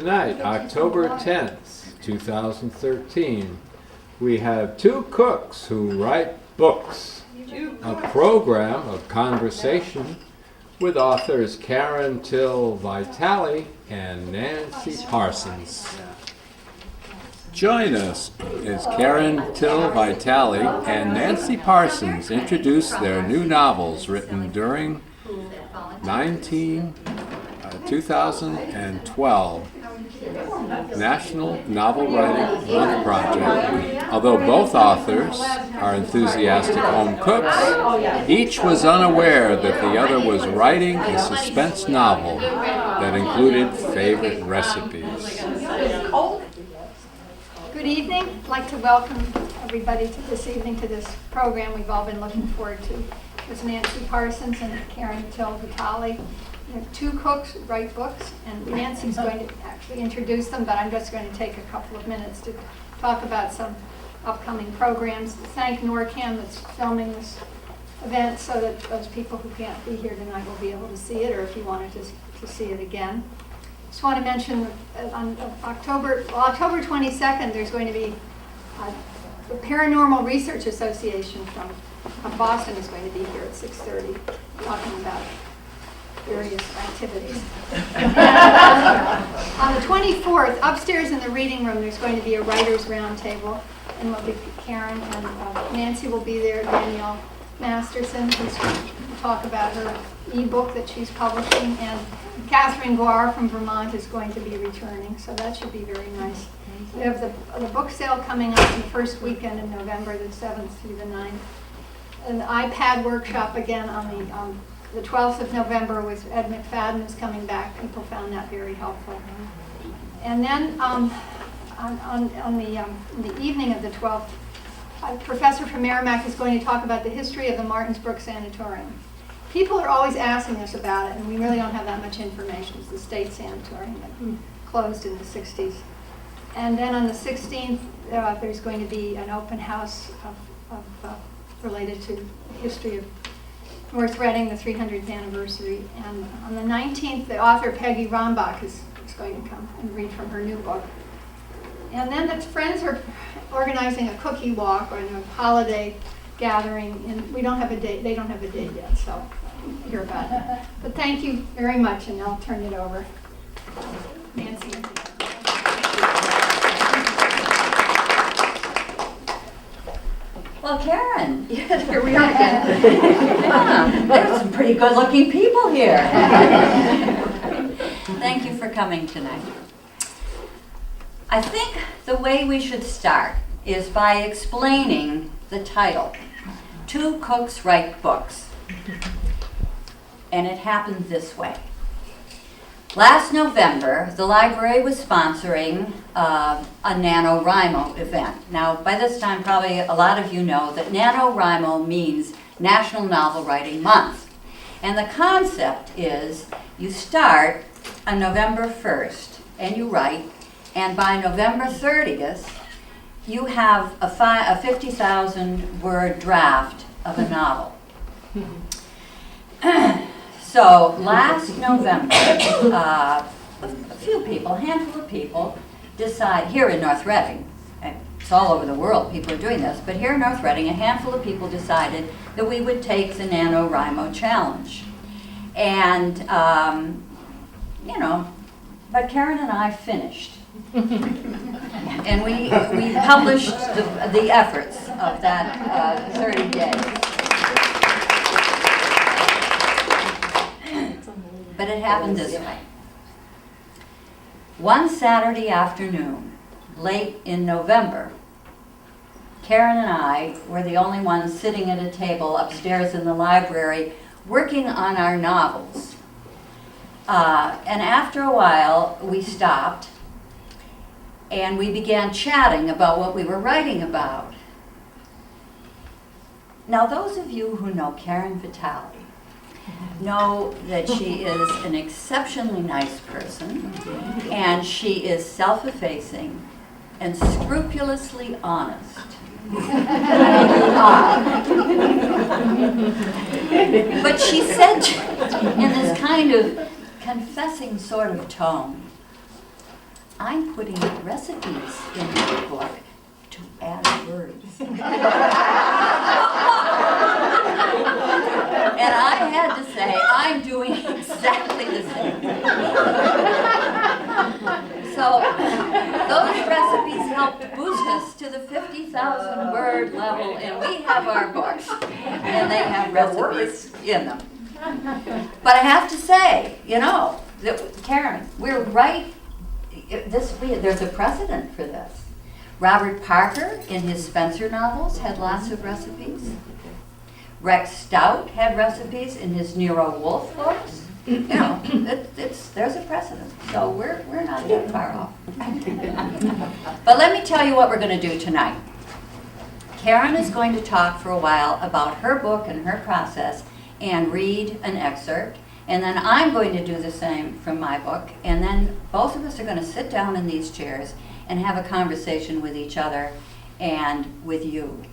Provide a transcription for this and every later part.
Tonight, October 10th, 2013, we have Two Cooks Who Write Books, a program of conversation with authors Karen Till Vitale and Nancy Parsons. Join us as Karen Till Vitale and Nancy Parsons introduce their new novels written during 2012 National Novel Writing Month Project. Although both authors are enthusiastic home cooks, each was unaware that the other was writing a suspense novel that included favorite recipes. Good evening. I'd like to welcome everybody to this evening to this program we've all been looking forward to. It's Nancy Parsons and Karen Till Vitale. They're two cooks who write books, and Nancy's going to actually introduce them, but I'm just going to take a couple of minutes to talk about some upcoming programs. Thank NORCAM that's filming this event so that those people who can't be here tonight will be able to see it, or if you wanted to see it again. Just want to mention on October 22nd, there's going to be the Paranormal Research Association from Boston is going to be here at 6:30 talking about various activities. On the 24th, upstairs in the reading room, there's going to be a writer's roundtable, and we'll be Karen and Nancy will be there. Danielle Masterson, who's going to talk about her ebook that she's publishing, and Catherine Guar from Vermont is going to be returning, so that should be very nice. We have the book sale coming up the first weekend in November, the 7th through the 9th. An iPad workshop again on the 12th of November with Ed McFadden is coming back. People found that very helpful. And then on the evening of the 12th, a professor from Merrimack is going to talk about the history of the Martinsbrook Sanatorium. People are always asking us about it, and we really don't have that much information. It's the state sanatorium that closed in the 60s. And then on the 16th, there's going to be an open house related to the history of North Reading, the 300th anniversary. And on the 19th, the author Peggy Rombach is going to come and read from her new book. And then the friends are organizing a cookie walk or a holiday gathering, and we don't have a date. They don't have a date yet, so we'll hear about it. But thank you very much, and I'll turn it over. Nancy. Well, Karen, here we are again. There's some pretty good-looking people here. Thank you for coming tonight. I think the way we should start is by explaining the title, Two Cooks Write Books. And it happened this way. Last November, the library was sponsoring a NaNoWriMo event. Now, by this time, probably a lot of you know that NaNoWriMo means National Novel Writing Month. And the concept is you start on November 1st, and you write, and by November 30th, you have a 50,000-word draft of a novel. So last November, a few people, a handful of people, decide here in North Reading, and it's all over the world, people are doing this, but here in North Reading, a handful of people decided that we would take the NaNoWriMo challenge. And, but Karen and I finished. And we published the efforts of that 30 days. But it happened this way. One Saturday afternoon, late in November, Karen and I were the only ones sitting at a table upstairs in the library working on our novels. And after a while, we stopped and we began chatting about what we were writing about. Now, those of you who know Karen Vitale know that she is an exceptionally nice person, and she is self-effacing and scrupulously honest. But she said in this kind of confessing sort of tone, I'm putting recipes in the book to add words. And I had to say, I'm doing exactly the same. So those recipes helped boost us to the 50,000 word level, and we have our books, and they have recipes in them. But I have to say, you know, that, Karen, we're right. There's a precedent for this. Robert Parker, in his Spencer novels, had lots of recipes. Rex Stout had recipes in his Nero Wolfe books. You know, there's a precedent. So we're not that far off. But let me tell you what we're going to do tonight. Karen is going to talk for a while about her book and her process and read an excerpt. And then I'm going to do the same from my book. And then both of us are going to sit down in these chairs and have a conversation with each other and with you.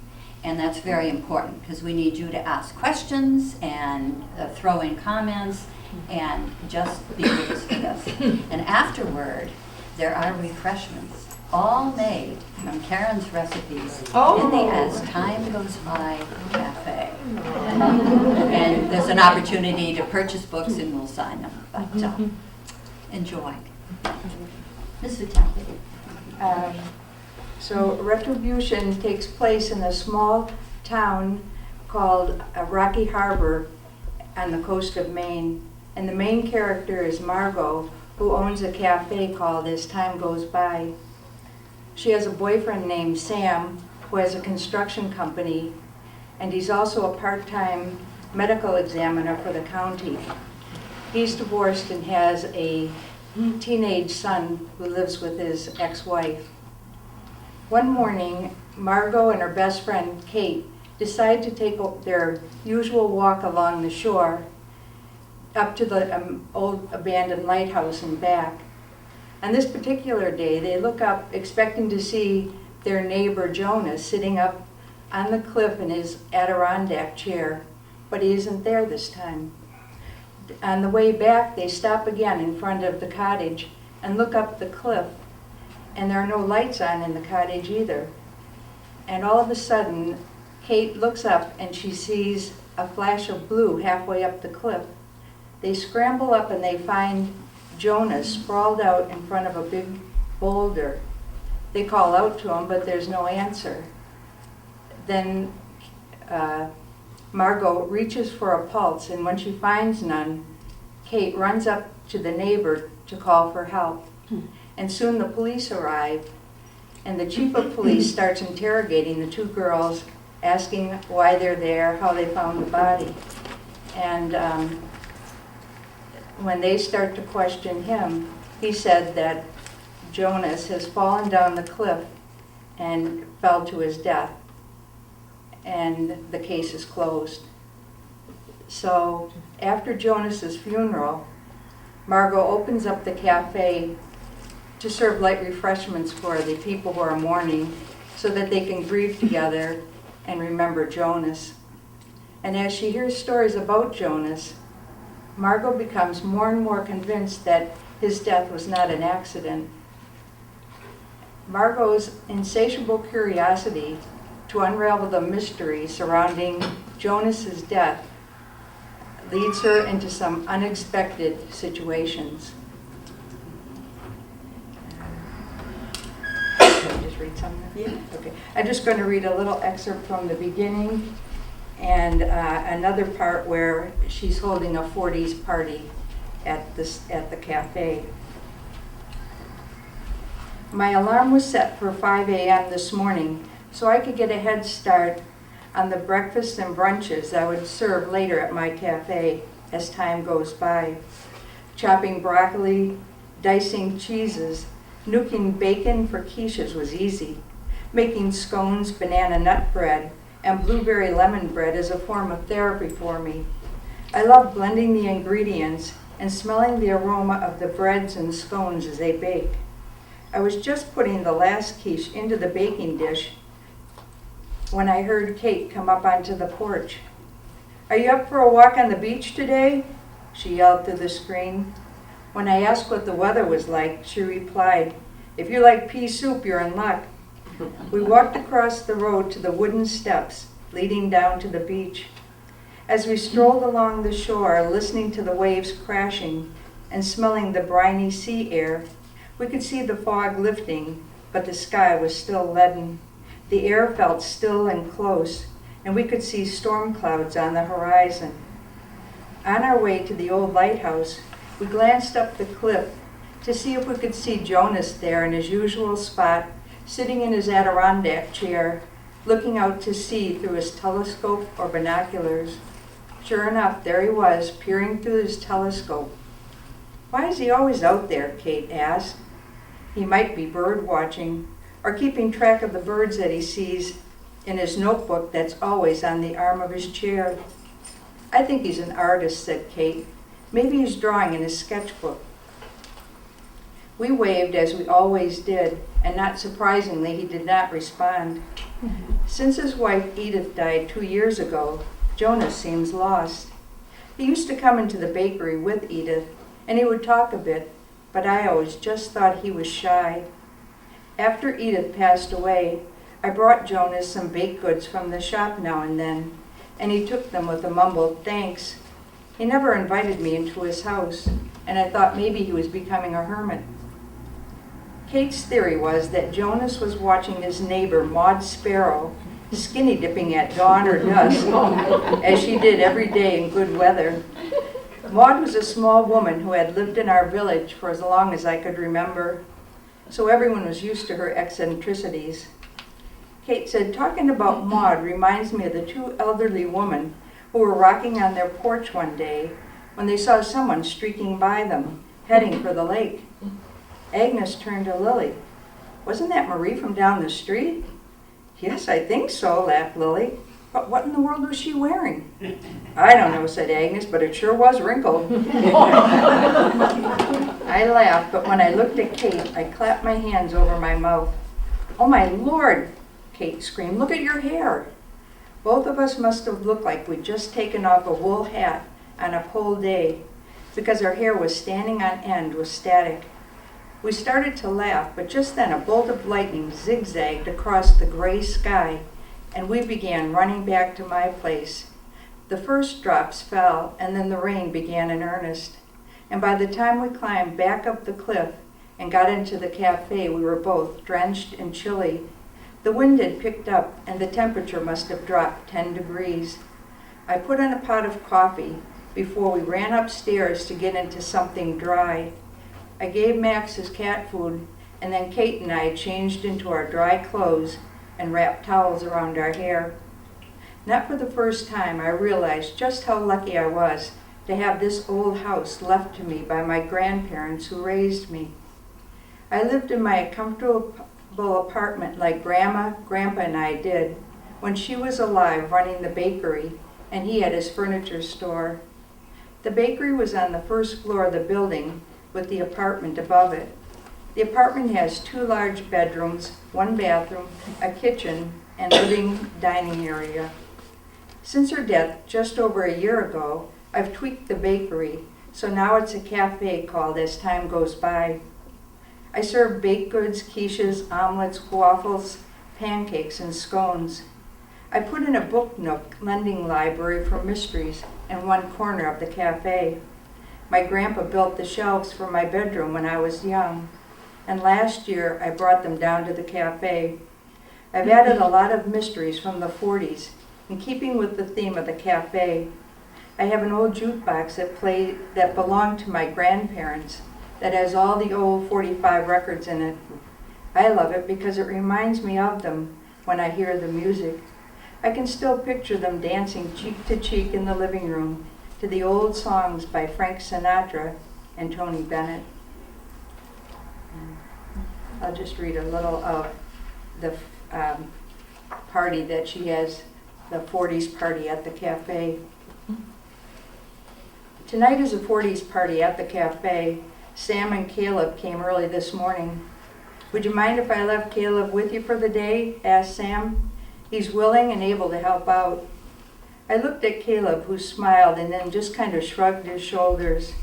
And that's very important because we need you to ask questions and throw in comments and just be with us for this. And afterward, there are refreshments, all made from Karen's recipes in the As Time Goes By Cafe. And there's an opportunity to purchase books and we'll sign them. But enjoy. Ms. Vitale. So Retribution takes place in a small town called Rocky Harbor on the coast of Maine. And the main character is Margot, who owns a cafe called As Time Goes By. She has a boyfriend named Sam, who has a construction company, and he's also a part-time medical examiner for the county. He's divorced and has a teenage son who lives with his ex-wife. One morning, Margot and her best friend, Kate, decide to take their usual walk along the shore up to the old abandoned lighthouse and back. On this particular day, they look up expecting to see their neighbor Jonas sitting up on the cliff in his Adirondack chair, but he isn't there this time. On the way back, they stop again in front of the cottage and look up the cliff, and there are no lights on in the cottage either. And all of a sudden, Kate looks up and she sees a flash of blue halfway up the cliff. They scramble up and they find Jonas sprawled out in front of a big boulder. They call out to him, but there's no answer. Then Margot reaches for a pulse, and when she finds none, Kate runs up to the neighbor to call for help. And soon the police arrive, and the chief of police starts interrogating the two girls, asking why they're there, how they found the body. And when they start to question him, he said that Jonas has fallen down the cliff and fell to his death, and the case is closed. So after Jonas's funeral, Margot opens up the cafe to serve light refreshments for the people who are mourning so that they can grieve together and remember Jonas. And as she hears stories about Jonas, Margot becomes more and more convinced that his death was not an accident. Margot's insatiable curiosity to unravel the mystery surrounding Jonas's death leads her into some unexpected situations. Just read something? Yeah. Okay. I'm just going to read a little excerpt from the beginning and another part where she's holding a 40s party at the cafe. My alarm was set for 5 a.m. this morning so I could get a head start on the breakfasts and brunches I would serve later at my cafe as time goes by. Chopping broccoli, dicing cheeses, nuking bacon for quiches was easy. Making scones, banana nut bread, and blueberry lemon bread is a form of therapy for me. I love blending the ingredients and smelling the aroma of the breads and scones as they bake. I was just putting the last quiche into the baking dish when I heard Kate come up onto the porch. "Are you up for a walk on the beach today?" she yelled through the screen. When I asked what the weather was like, she replied, If you like pea soup, you're in luck. We walked across the road to the wooden steps leading down to the beach. As we strolled along the shore, listening to the waves crashing and smelling the briny sea air, we could see the fog lifting, but the sky was still leaden. The air felt still and close, and we could see storm clouds on the horizon. On our way to the old lighthouse, we glanced up the cliff to see if we could see Jonas there in his usual spot, sitting in his Adirondack chair, looking out to sea through his telescope or binoculars. Sure enough, there he was, peering through his telescope. "Why is he always out there?" Kate asked. "He might be bird watching, or keeping track of the birds that he sees in his notebook that's always on the arm of his chair." "I think he's an artist," said Kate. "Maybe he's drawing in his sketchbook." We waved as we always did, and not surprisingly, he did not respond. Since his wife Edith died 2 years ago, Jonas seems lost. He used to come into the bakery with Edith, and he would talk a bit, but I always just thought he was shy. After Edith passed away, I brought Jonas some baked goods from the shop now and then, and he took them with a mumbled thanks. He never invited me into his house, and I thought maybe he was becoming a hermit. Kate's theory was that Jonas was watching his neighbor, Maud Sparrow, skinny dipping at dawn or dusk, as she did every day in good weather. Maud was a small woman who had lived in our village for as long as I could remember, so everyone was used to her eccentricities. Kate said, "Talking about Maud reminds me of the 2 elderly women who were rocking on their porch one day when they saw someone streaking by them, heading for the lake." Agnes turned to Lily. "Wasn't that Marie from down the street?" "Yes, I think so," laughed Lily. "But what in the world was she wearing?" "I don't know," said Agnes, "but it sure was wrinkled." I laughed, but when I looked at Kate, I clapped my hands over my mouth. "Oh my Lord," Kate screamed, "look at your hair." Both of us must have looked like we'd just taken off a wool hat on a cold day, because our hair was standing on end with static. We started to laugh, but just then a bolt of lightning zigzagged across the gray sky, and we began running back to my place. The first drops fell, and then the rain began in earnest. And by the time we climbed back up the cliff and got into the cafe, we were both drenched and chilly. The wind had picked up, and the temperature must have dropped 10 degrees. I put on a pot of coffee before we ran upstairs to get into something dry. I gave Max his cat food, and then Kate and I changed into our dry clothes and wrapped towels around our hair. Not for the first time, I realized just how lucky I was to have this old house left to me by my grandparents who raised me. I lived in my comfortable apartment like Grandma, Grandpa, and I did when she was alive running the bakery and he had his furniture store. The bakery was on the first floor of the building with the apartment above it. The apartment has 2 large bedrooms, 1 bathroom, a kitchen, and living dining area. Since her death just over a year ago, I've tweaked the bakery, so now it's a cafe called As Time Goes By. I serve baked goods, quiches, omelets, waffles, pancakes, and scones. I put in a book nook lending library for mysteries in one corner of the cafe. My grandpa built the shelves for my bedroom when I was young, and last year I brought them down to the cafe. I've added a lot of mysteries from the 40s, in keeping with the theme of the cafe. I have an old jukebox that belonged to my grandparents that has all the old 45 records in it. I love it because it reminds me of them when I hear the music. I can still picture them dancing cheek to cheek in the living room to the old songs by Frank Sinatra and Tony Bennett. I'll just read a little of the party that she has, the 40s party at the cafe. Tonight is a 40s party at the cafe. Sam and Caleb came early this morning. "Would you mind if I left Caleb with you for the day?" asked Sam. "He's willing and able to help out." I looked at Caleb, who smiled and then just kind of shrugged his shoulders.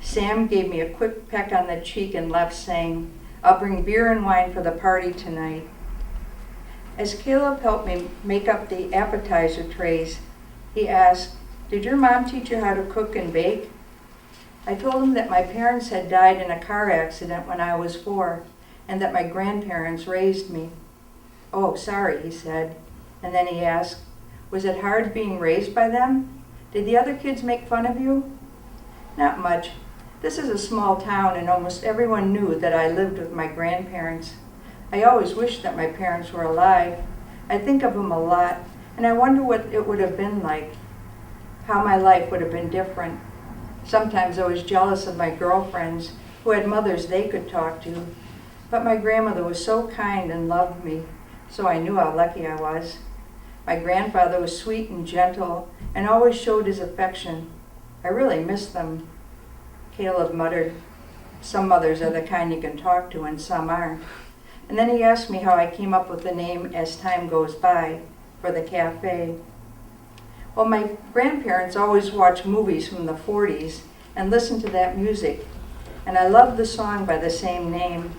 Sam gave me a quick peck on the cheek and left, saying, I'll bring beer and wine for the party tonight. As Caleb helped me make up the appetizer trays, he asked, "Did your mom teach you how to cook and bake?" I told him that my parents had died in a car accident when I was 4, and that my grandparents raised me. "Oh, sorry," he said. And then he asked, "Was it hard being raised by them? Did the other kids make fun of you?" "Not much. This is a small town and almost everyone knew that I lived with my grandparents. I always wished that my parents were alive. I think of them a lot, and I wonder what it would have been like, how my life would have been different. Sometimes I was jealous of my girlfriends who had mothers they could talk to, but my grandmother was so kind and loved me, so I knew how lucky I was. My grandfather was sweet and gentle and always showed his affection. I really miss them." Caleb muttered, "Some mothers are the kind you can talk to and some aren't." And then he asked me how I came up with the name As Time Goes By for the cafe. Well, my grandparents always watched movies from the 40s and listened to that music, and I loved the song by the same name.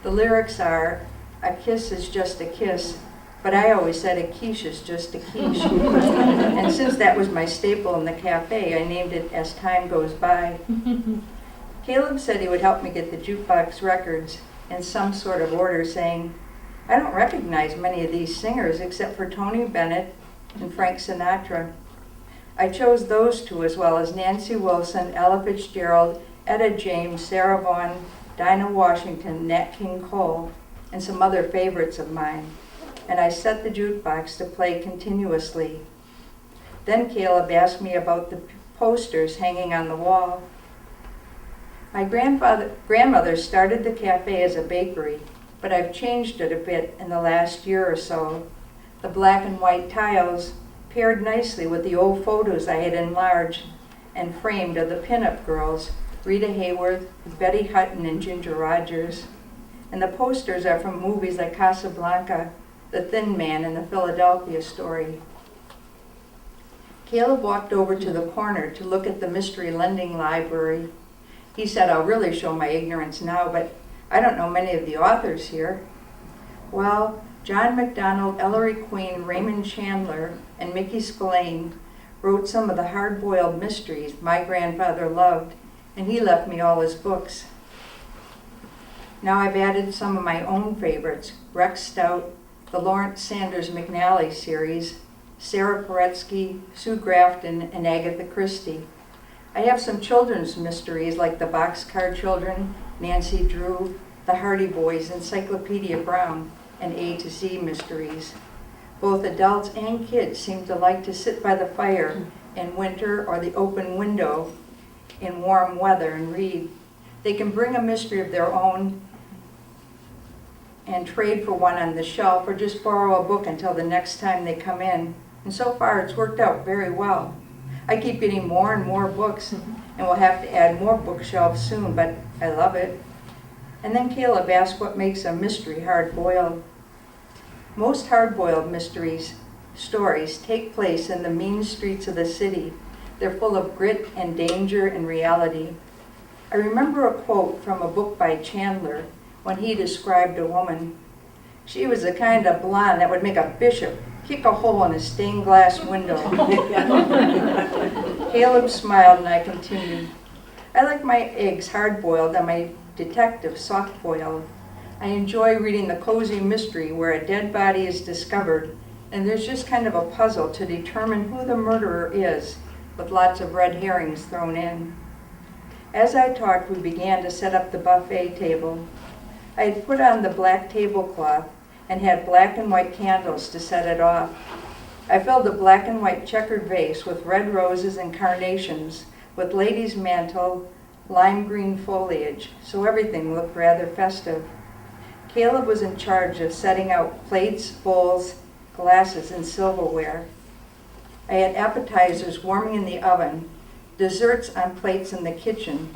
The lyrics are, "A kiss is just a kiss, but I always said a quiche is just a quiche." And since that was my staple in the cafe, I named it As Time Goes By. Caleb said he would help me get the jukebox records in some sort of order, saying, "I don't recognize many of these singers except for Tony Bennett and Frank Sinatra." I chose those two as well as Nancy Wilson, Ella Fitzgerald, Etta James, Sarah Vaughan, Dinah Washington, Nat King Cole, and some other favorites of mine. And I set the jukebox to play continuously. Then Caleb asked me about the posters hanging on the wall. My grandmother started the cafe as a bakery, but I've changed it a bit in the last year or so. The black and white tiles paired nicely with the old photos I had enlarged and framed of the pinup girls, Rita Hayworth, Betty Hutton, and Ginger Rogers. And the posters are from movies like Casablanca, The Thin Man, and The Philadelphia Story. Caleb walked over to the corner to look at the mystery lending library. He said, "I'll really show my ignorance now, but I don't know many of the authors here." Well, John MacDonald, Ellery Queen, Raymond Chandler, and Mickey Spillane wrote some of the hard-boiled mysteries my grandfather loved, and he left me all his books. Now I've added some of my own favorites, Rex Stout, the Lawrence Sanders McNally series, Sarah Paretsky, Sue Grafton, and Agatha Christie. I have some children's mysteries like the Boxcar Children, Nancy Drew, the Hardy Boys, Encyclopedia Brown, and A to Z mysteries. Both adults and kids seem to like to sit by the fire in winter or the open window in warm weather and read. They can bring a mystery of their own and trade for one on the shelf or just borrow a book until the next time they come in. And so far it's worked out very well. I keep getting more and more books and we'll have to add more bookshelves soon, but I love it. And then Caleb asked what makes a mystery hard-boiled. Most hard-boiled stories take place in the mean streets of the city. They're full of grit and danger and reality. I remember a quote from a book by Chandler when he described a woman. She was the kind of blonde that would make a bishop kick a hole in a stained glass window. Caleb smiled and I continued. I like my eggs hard-boiled and my detective soft-boiled. I enjoy reading the cozy mystery where a dead body is discovered and there's just kind of a puzzle to determine who the murderer is, with lots of red herrings thrown in. As I talked, we began to set up the buffet table. I had put on the black tablecloth and had black and white candles to set it off. I filled a black and white checkered vase with red roses and carnations, with lady's mantle, lime green foliage, so everything looked rather festive. Caleb was in charge of setting out plates, bowls, glasses, and silverware. I had appetizers warming in the oven, desserts on plates in the kitchen,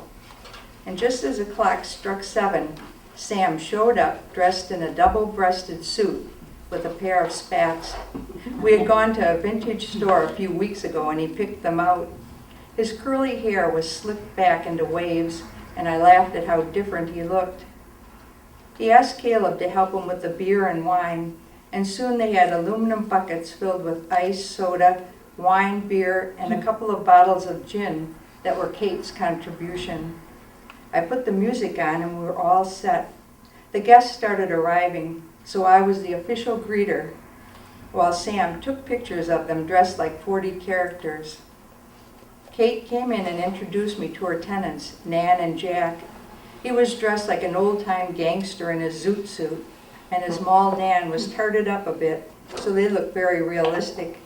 and just as the clock struck 7, Sam showed up dressed in a double-breasted suit with a pair of spats. We had gone to a vintage store a few weeks ago and he picked them out. His curly hair was slicked back into waves and I laughed at how different he looked. He asked Caleb to help him with the beer and wine, and soon they had aluminum buckets filled with ice, soda, wine, beer, and a couple of bottles of gin that were Kate's contribution. I put the music on and we were all set. The guests started arriving, so I was the official greeter, while Sam took pictures of them dressed like 40 characters. Kate came in and introduced me to her tenants, Nan and Jack. He was dressed like an old-time gangster in his zoot suit, and his mall Nan was tarted up a bit, so they looked very realistic.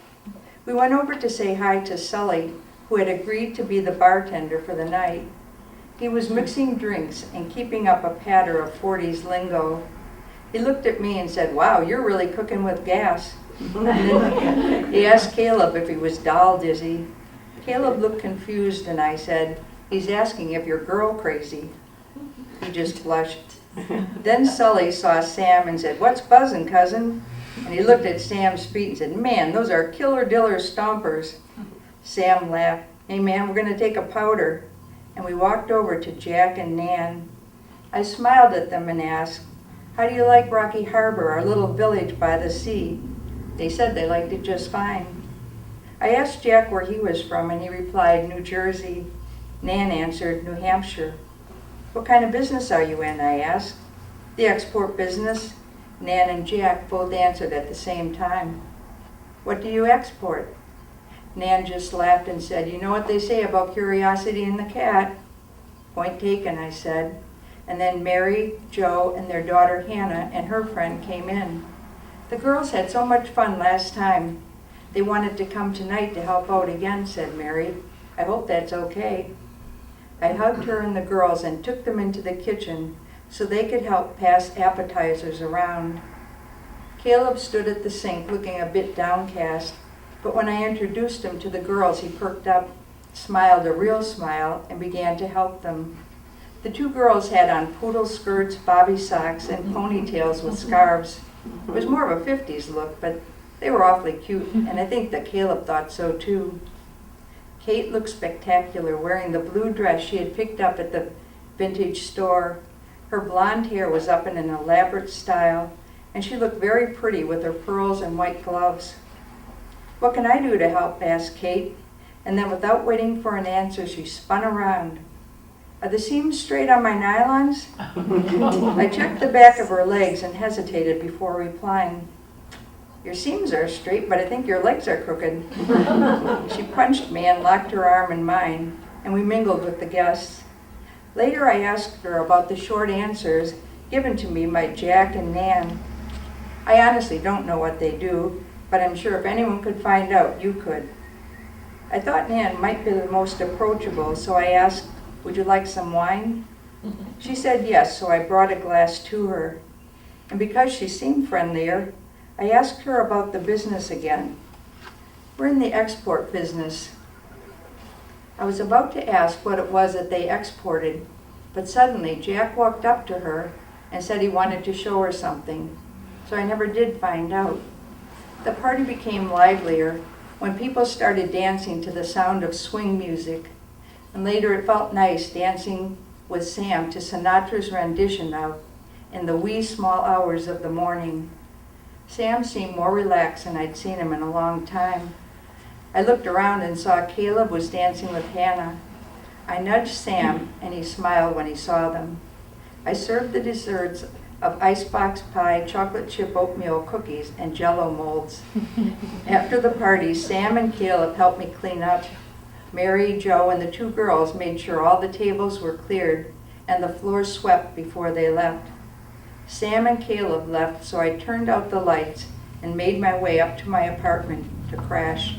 We went over to say hi to Sully, who had agreed to be the bartender for the night. He was mixing drinks and keeping up a patter of 40s lingo. He looked at me and said, "Wow, you're really cooking with gas." And then he asked Caleb if he was doll dizzy. Caleb looked confused and I said, "He's asking if you're girl crazy." He just blushed. Then Sully saw Sam and said, "What's buzzing, cousin?" And he looked at Sam's feet and said, "Man, those are killer diller stompers." Sam laughed. "Hey man, we're going to take a powder." And we walked over to Jack and Nan. I smiled at them and asked, "How do you like Rocky Harbor, our little village by the sea?" They said they liked it just fine. I asked Jack where he was from and he replied, "New Jersey." Nan answered, "New Hampshire." "What kind of business are you in?" I asked. "The export business." Nan and Jack both answered at the same time. "What do you export?" Nan just laughed and said, "You know what they say about curiosity in the cat." "Point taken," I said. And then Mary, Joe, and their daughter Hannah and her friend came in. "The girls had so much fun last time. They wanted to come tonight to help out again," said Mary. "I hope that's okay." I hugged her and the girls and took them into the kitchen so they could help pass appetizers around. Caleb stood at the sink looking a bit downcast, but when I introduced him to the girls, he perked up, smiled a real smile, and began to help them. The two girls had on poodle skirts, bobby socks, and ponytails with scarves. It was more of a 50s look, but they were awfully cute, and I think that Caleb thought so too. Kate looked spectacular, wearing the blue dress she had picked up at the vintage store. Her blonde hair was up in an elaborate style, and she looked very pretty with her pearls and white gloves. "What can I do to help?" asked Kate, and then without waiting for an answer, she spun around. "Are the seams straight on my nylons?" I checked the back of her legs and hesitated before replying. "Your seams are straight, but I think your legs are crooked." She punched me and locked her arm in mine, and we mingled with the guests. Later I asked her about the short answers given to me by Jack and Nan. I honestly don't know what they do, but I'm sure if anyone could find out, you could. I thought Nan might be the most approachable, so I asked, "Would you like some wine?" She said yes, so I brought a glass to her. And because she seemed friendlier, I asked her about the business again. "We're in the export business." I was about to ask what it was that they exported, but suddenly Jack walked up to her and said he wanted to show her something, so I never did find out. The party became livelier when people started dancing to the sound of swing music, and later it felt nice dancing with Sam to Sinatra's rendition of "In the Wee Small Hours of the Morning." Sam seemed more relaxed than I'd seen him in a long time. I looked around and saw Caleb was dancing with Hannah. I nudged Sam, and he smiled when he saw them. I served the desserts of icebox pie, chocolate chip oatmeal cookies, and Jell-O molds. After the party, Sam and Caleb helped me clean up. Mary, Joe, and the two girls made sure all the tables were cleared and the floor swept before they left. Sam and Caleb left, so I turned out the lights and made my way up to my apartment to crash.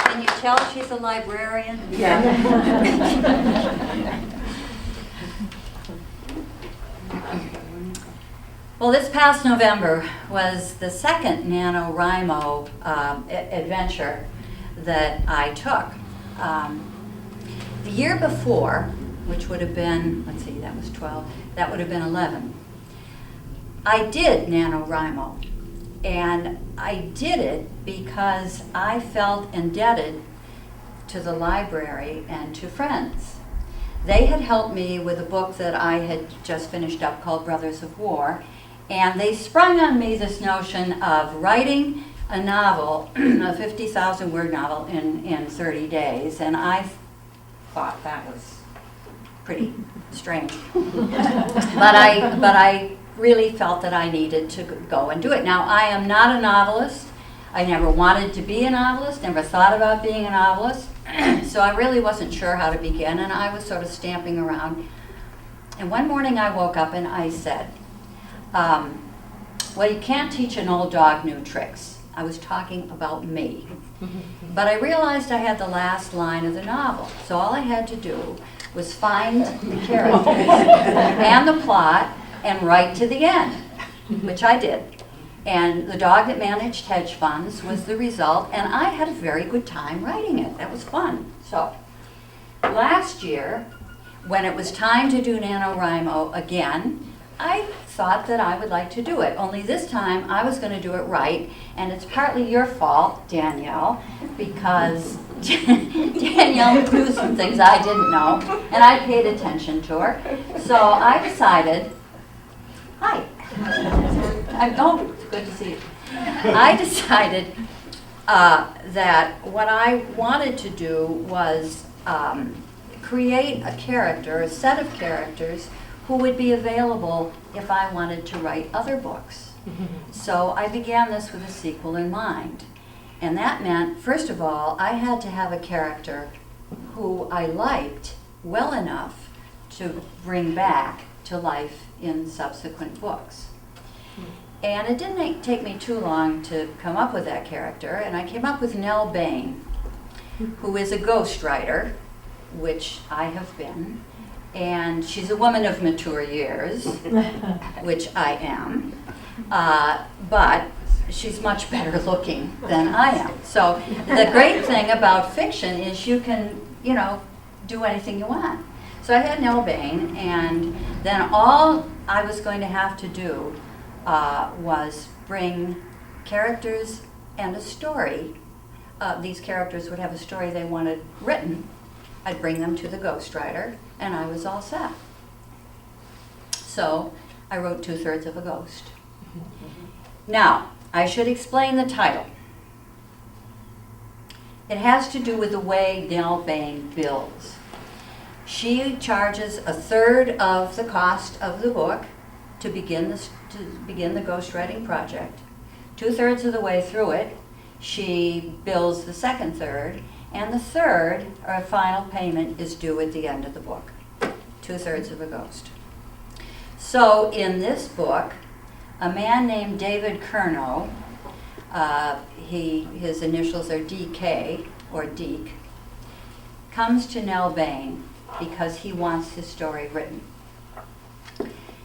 Can you tell she's a librarian? Yeah. Well, this past November was the second NaNoWriMo adventure that I took. The year before, which would have been, let's see, that was 12, that would have been 11, I did NaNoWriMo. And I did it because I felt indebted to the library and to friends. They had helped me with a book that I had just finished up called Brothers of War, and they sprung on me this notion of writing a novel, a 50,000 word novel in 30 days, and I thought that was pretty strange. But I really felt that I needed to go and do it. Now, I am not a novelist. I never wanted to be a novelist, never thought about being a novelist, so I really wasn't sure how to begin, and I was sort of stamping around. And one morning I woke up and I said, well, you can't teach an old dog new tricks. I was talking about me. But I realized I had the last line of the novel, so all I had to do was find the characters and the plot and write to the end, which I did. And the dog that managed hedge funds was the result, and I had a very good time writing it. That was fun. So last year, when it was time to do NaNoWriMo again, I thought that I would like to do it, only this time I was going to do it right, and it's partly your fault, Danielle, because Danielle knew some things I didn't know, and I paid attention to her. So I decided, hi, oh, it's good to see you. I decided that what I wanted to do was create a character, a set of characters, who would be available if I wanted to write other books. So I began this with a sequel in mind. And that meant, first of all, I had to have a character who I liked well enough to bring back to life in subsequent books. And it didn't take me too long to come up with that character, and I came up with Nell Bain, who is a ghostwriter, which I have been. And she's a woman of mature years, which I am, but she's much better looking than I am. So the great thing about fiction is you can, you know, do anything you want. So I had Nell Bain, and then all I was going to have to do was bring characters and a story. These characters would have a story they wanted written. I'd bring them to the ghostwriter, and I was all set. So I wrote 2/3 of a Ghost. Now, I should explain the title. It has to do with the way Nell Bain bills. She charges 1/3 of the cost of the book to begin the ghostwriting project. 2/3 of the way through it, she bills the second third, and the third, or final payment, is due at the end of the book. 2/3 of a Ghost. So in this book, a man named David Curnow, his initials are DK, or Deke, comes to Nell Bain because he wants his story written.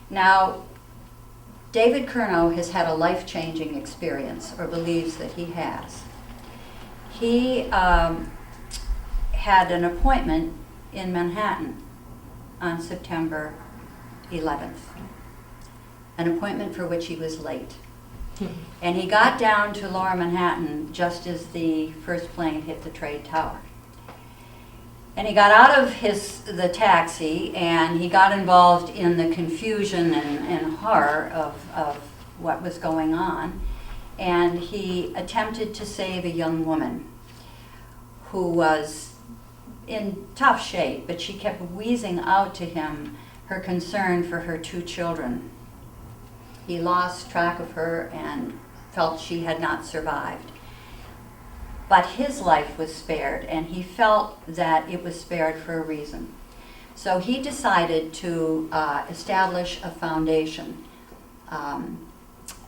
Now, David Curnow has had a life-changing experience, or believes that he has. He had an appointment in Manhattan on September 11th, an appointment for which he was late. And he got down to Lower Manhattan just as the first plane hit the Trade Tower. And he got out of the taxi, and he got involved in the confusion and horror of what was going on. And he attempted to save a young woman who was in tough shape, but she kept wheezing out to him her concern for her 2 children. He lost track of her and felt she had not survived. But his life was spared, and he felt that it was spared for a reason. So he decided to establish a foundation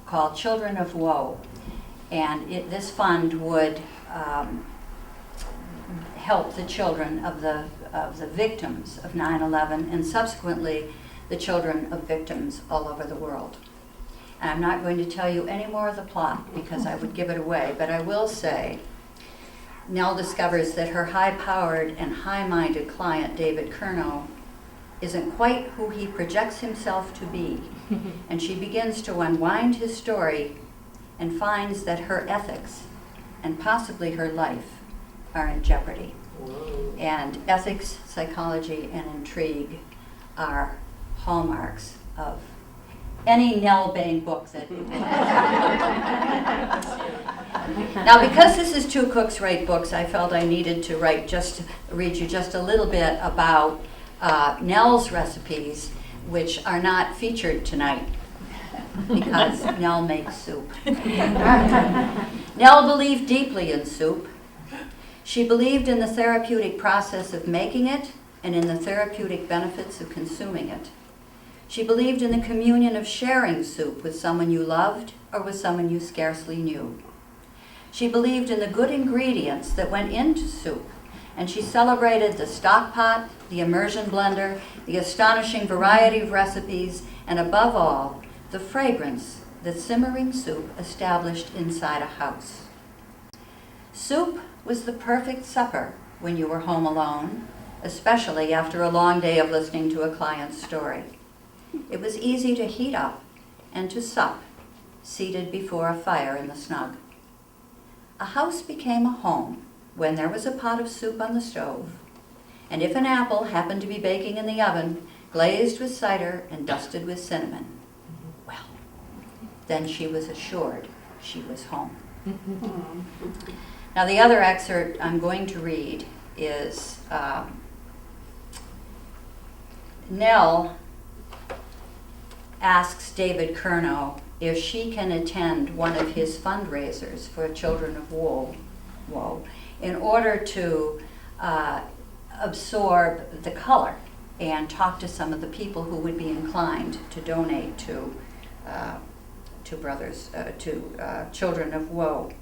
called Children of Woe. And this fund would help the children of the victims of 9/11, and subsequently the children of victims all over the world. And I'm not going to tell you any more of the plot because I would give it away, but I will say Nell discovers that her high-powered and high-minded client, David Curnow, isn't quite who he projects himself to be. And she begins to unwind his story and finds that her ethics and possibly her life are in jeopardy. And ethics, psychology, and intrigue are hallmarks of any Nell Bain book that Now, because this is Two Cooks Write Books, I felt I needed to read you just a little bit about Nell's recipes, which are not featured tonight because Nell makes soup. Nell believed deeply in soup. She believed in the therapeutic process of making it and in the therapeutic benefits of consuming it. She believed in the communion of sharing soup with someone you loved or with someone you scarcely knew. She believed in the good ingredients that went into soup, and she celebrated the stock pot, the immersion blender, the astonishing variety of recipes, and above all, the fragrance that simmering soup established inside a house. Soup was the perfect supper when you were home alone, especially after a long day of listening to a client's story. It was easy to heat up and to sup, seated before a fire in the snug. A house became a home when there was a pot of soup on the stove, and if an apple happened to be baking in the oven, glazed with cider and dusted with cinnamon, well, then she was assured she was home. Now, the other excerpt I'm going to read is Nell asks David Curnow if she can attend one of his fundraisers for Children of Woe in order to absorb the color and talk to some of the people who would be inclined to donate to Children of Woe.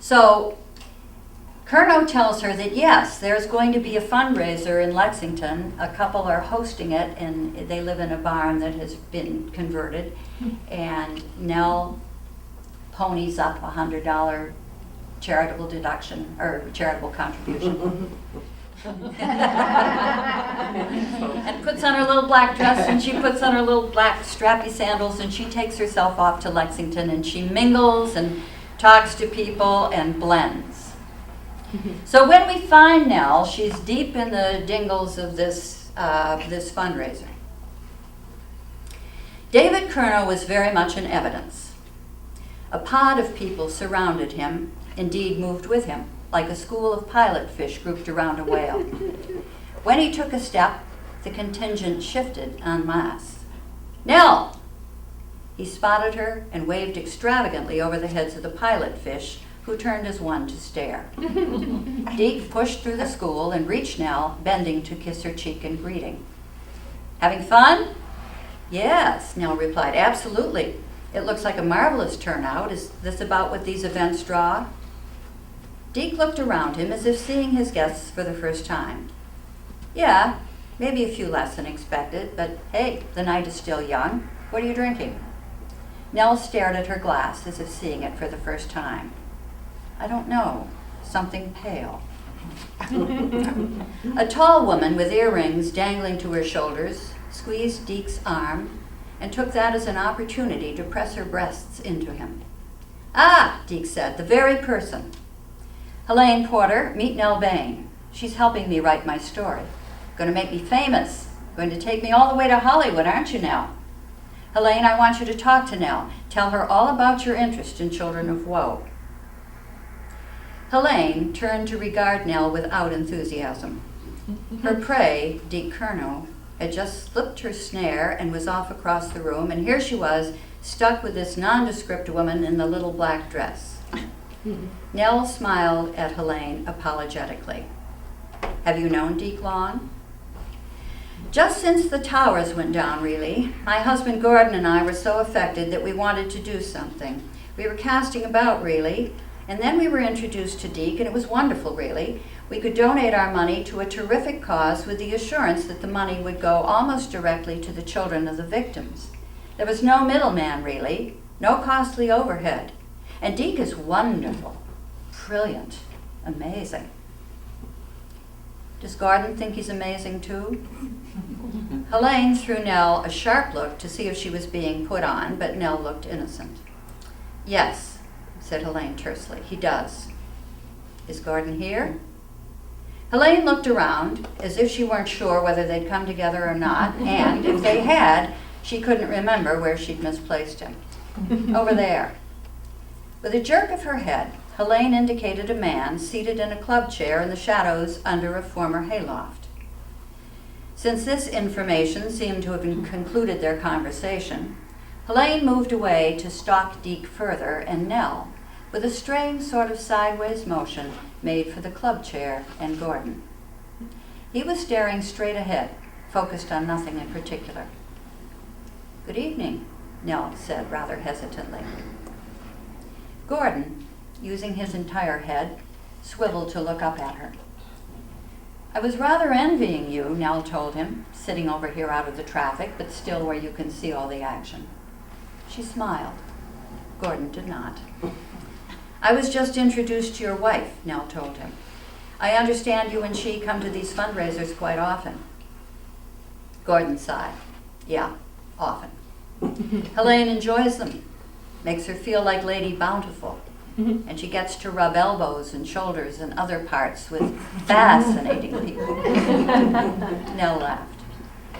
So Curnow tells her that yes, there's going to be a fundraiser in Lexington. A couple are hosting it, and they live in a barn that has been converted. And Nell ponies up $100 charitable deduction, or charitable contribution. And puts on her little black dress, and she puts on her little black strappy sandals, and she takes herself off to Lexington, and she mingles and talks to people and blends. So when we find Nell, she's deep in the dingles of this fundraiser. David Curnow was very much in evidence. A pod of people surrounded him, indeed moved with him, like a school of pilot fish grouped around a whale. When he took a step, the contingent shifted en masse. Nell! He spotted her and waved extravagantly over the heads of the pilot fish, who turned as one to stare. Deke pushed through the school and reached Nell, bending to kiss her cheek in greeting. Having fun? Yes, Nell replied, absolutely. It looks like a marvelous turnout. Is this about what these events draw? Deke looked around him as if seeing his guests for the first time. Yeah, maybe a few less than expected, but hey, the night is still young. What are you drinking? Nell stared at her glass as if seeing it for the first time. I don't know. Something pale. A tall woman with earrings dangling to her shoulders squeezed Deke's arm and took that as an opportunity to press her breasts into him. Ah, Deke said, the very person. Helene Porter, meet Nell Bain. She's helping me write my story. Going to make me famous. Going to take me all the way to Hollywood, aren't you, Nell? Helene, I want you to talk to Nell. Tell her all about your interest in Children of Woe. Helene turned to regard Nell without enthusiasm. Her prey, Deke Curnow, had just slipped her snare and was off across the room, and here she was, stuck with this nondescript woman in the little black dress. Nell smiled at Helene apologetically. Have you known Deke long? Just since the towers went down, really. My husband Gordon and I were so affected that we wanted to do something. We were casting about, really, and then we were introduced to Deke, and it was wonderful, really. We could donate our money to a terrific cause with the assurance that the money would go almost directly to the children of the victims. There was no middleman, really, no costly overhead. And Deke is wonderful, brilliant, amazing. Does Gordon think he's amazing too? Helene threw Nell a sharp look to see if she was being put on, but Nell looked innocent. Yes, said Helene tersely, he does. Is Gordon here? Helene looked around as if she weren't sure whether they'd come together or not, and if they had, she couldn't remember where she'd misplaced him. Over there. With a jerk of her head, Helene indicated a man seated in a club chair in the shadows under a former hayloft. Since this information seemed to have concluded their conversation, Helene moved away to stalk Deke further, and Nell, with a strange sort of sideways motion, made for the club chair and Gordon. He was staring straight ahead, focused on nothing in particular. "Good evening," Nell said rather hesitantly. Gordon, using his entire head, swiveled to look up at her. "I was rather envying you," Nell told him, "sitting over here out of the traffic, but still where you can see all the action." She smiled. Gordon did not. "I was just introduced to your wife," Nell told him. "I understand you and she come to these fundraisers quite often." Gordon sighed. "Yeah, often. Helene enjoys them. Makes her feel like Lady Bountiful. And she gets to rub elbows and shoulders and other parts with fascinating people." Nell laughed.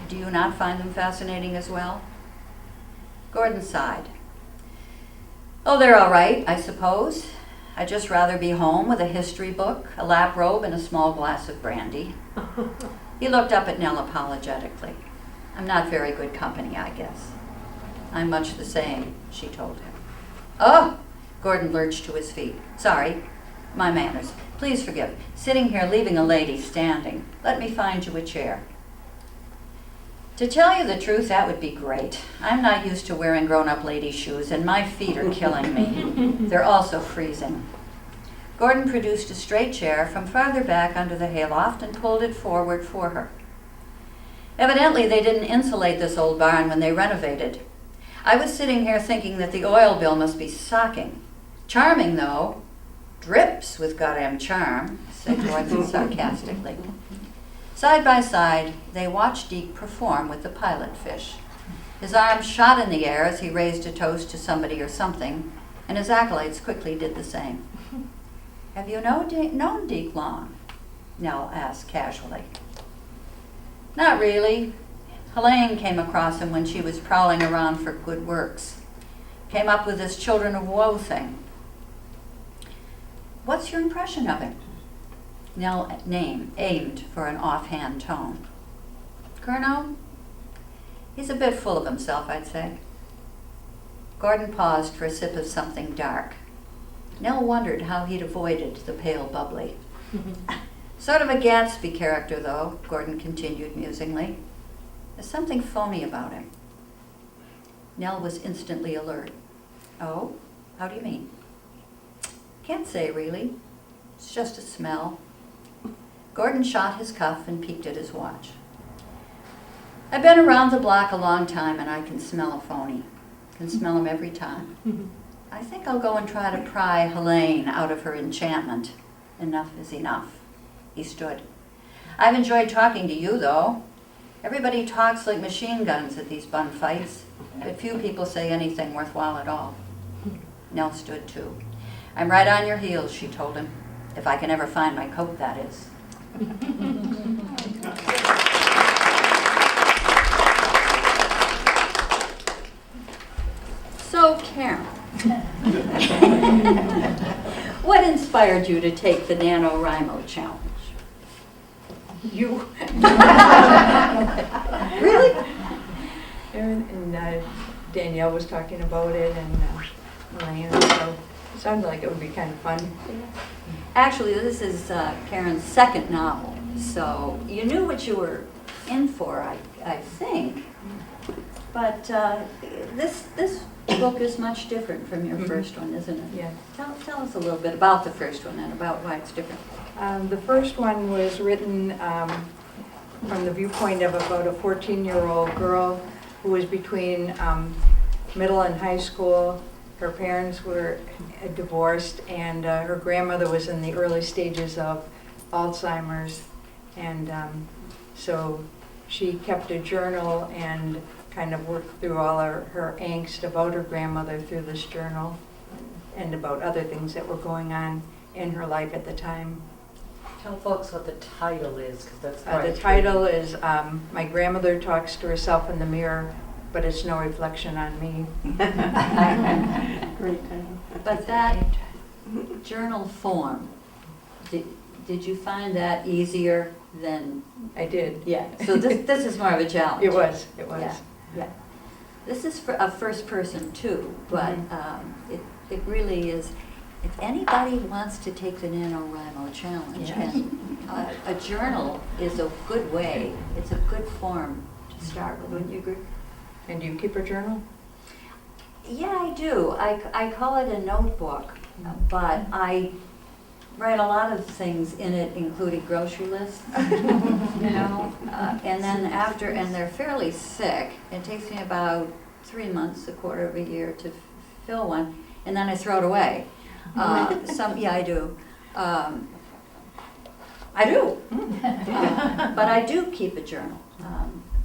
"Do you not find them fascinating as well?" Gordon sighed. "Oh, they're all right, I suppose. I'd just rather be home with a history book, a lap robe, and a small glass of brandy." He looked up at Nell apologetically. "I'm not very good company, I guess." "I'm much the same," she told him. "Oh!" Gordon lurched to his feet. "Sorry, my manners. Please forgive. Sitting here leaving a lady standing. Let me find you a chair." "To tell you the truth, that would be great. I'm not used to wearing grown-up lady shoes, and my feet are killing me. They're also freezing." Gordon produced a straight chair from farther back under the hayloft and pulled it forward for her. "Evidently, they didn't insulate this old barn when they renovated. I was sitting here thinking that the oil bill must be socking. Charming, though. Drips with goddamn charm," said Gordon sarcastically. Side by side, they watched Deke perform with the pilot fish. His arms shot in the air as he raised a toast to somebody or something, and his acolytes quickly did the same. "Have you known Deke long?" Nell asked casually. "Not really. Helene came across him when she was prowling around for good works. Came up with this Children of Woe thing." "What's your impression of him?" Nell aimed for an offhand tone. "Curno? He's a bit full of himself, I'd say." Gordon paused for a sip of something dark. Nell wondered how he'd avoided the pale bubbly. "Sort of a Gatsby character, though," Gordon continued musingly. "There's something phony about him." Nell was instantly alert. "Oh? How do you mean?" "Can't say, really. It's just a smell." Gordon shot his cuff and peeked at his watch. "I've been around the block a long time, and I can smell a phony. Can smell him every time. I think I'll go and try to pry Helene out of her enchantment. Enough is enough." He stood. "I've enjoyed talking to you, though. Everybody talks like machine guns at these bun fights, but few people say anything worthwhile at all." Nell stood too. "I'm right on your heels," she told him. "If I can ever find my coat, that is." So, Karen, what inspired you to take the NaNoWriMo challenge? You. Really? And Danielle was talking about it, and Elaine, so it sounded like it would be kind of fun. Actually, this is Karen's second novel, so you knew what you were in for, I think. But this book is much different from your first one, isn't it? Yeah. Tell us a little bit about the first one and about why it's different. The first one was written from the viewpoint of about a 14-year-old girl who was between middle and high school. Her parents were divorced, and her grandmother was in the early stages of Alzheimer's, and so she kept a journal and kind of worked through all her angst about her grandmother through this journal, and about other things that were going on in her life at the time. Tell folks what the title is, because that's quite The title is My Grandmother Talks to Herself in the Mirror, but it's no reflection on me. Great title. But that journal form, did you find that easier than, I did. yeah, so this is more of a challenge. It was. Yeah, yeah. This is for a first person too, but it really is, if anybody wants to take the NaNoWriMo challenge, and a journal is a good way, it's a good form to start with, wouldn't you agree? And do you keep a journal? Yeah, I do. I call it a notebook, but I write a lot of things in it, including grocery lists, you know, and then after, and they're fairly thick. It takes me about 3 months, a quarter of a year to fill one, and then I throw it away. Yeah, I do. But I do keep a journal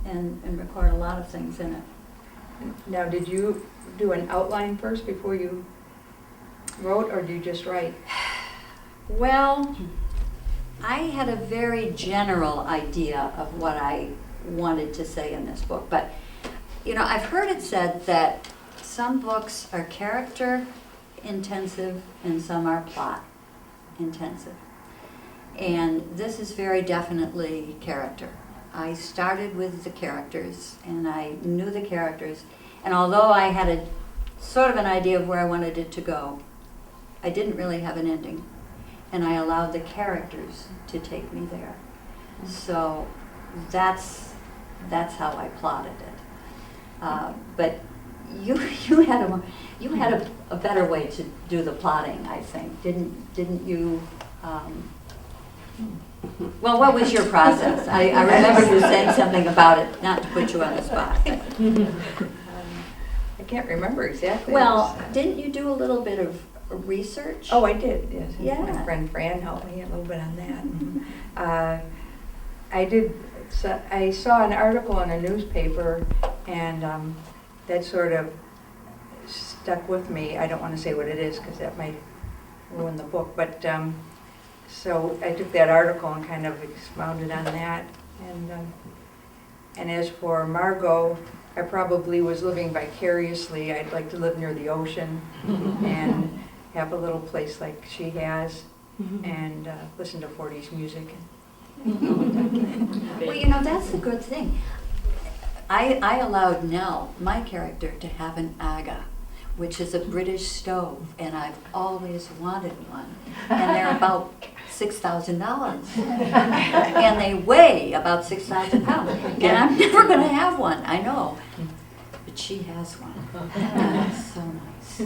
and record a lot of things in it. Now, did you do an outline first before you wrote, or do you just write? Well, I had a very general idea of what I wanted to say in this book, but you know, I've heard it said that some books are character intensive and some are plot intensive. And this is very definitely character. I started with the characters and I knew the characters, and although I had a sort of an idea of where I wanted it to go, I didn't really have an ending, and I allowed the characters to take me there. So that's how I plotted it. But you had a better way to do the plotting, I think, didn't you? Well, what was your process? I remember you saying something about it, not to put you on the spot. I can't remember exactly. Well, didn't you do a little bit of research? Oh, I did, yes. Yeah. My friend Fran helped me a little bit on that. I did. So I saw an article in a newspaper, and that sort of stuck with me. I don't want to say what it is because that might ruin the book, but so I took that article and kind of expounded on that. And as for Margot, I probably was living vicariously. I'd like to live near the ocean and have a little place like she has, and listen to 40s music. Well, you know, that's a good thing. I allowed Nell, my character, to have an aga, which is a British stove, and I've always wanted one. And they're about $6,000. And they weigh about 6,000 pounds. And I'm never going to have one, I know. But she has one. That's so nice.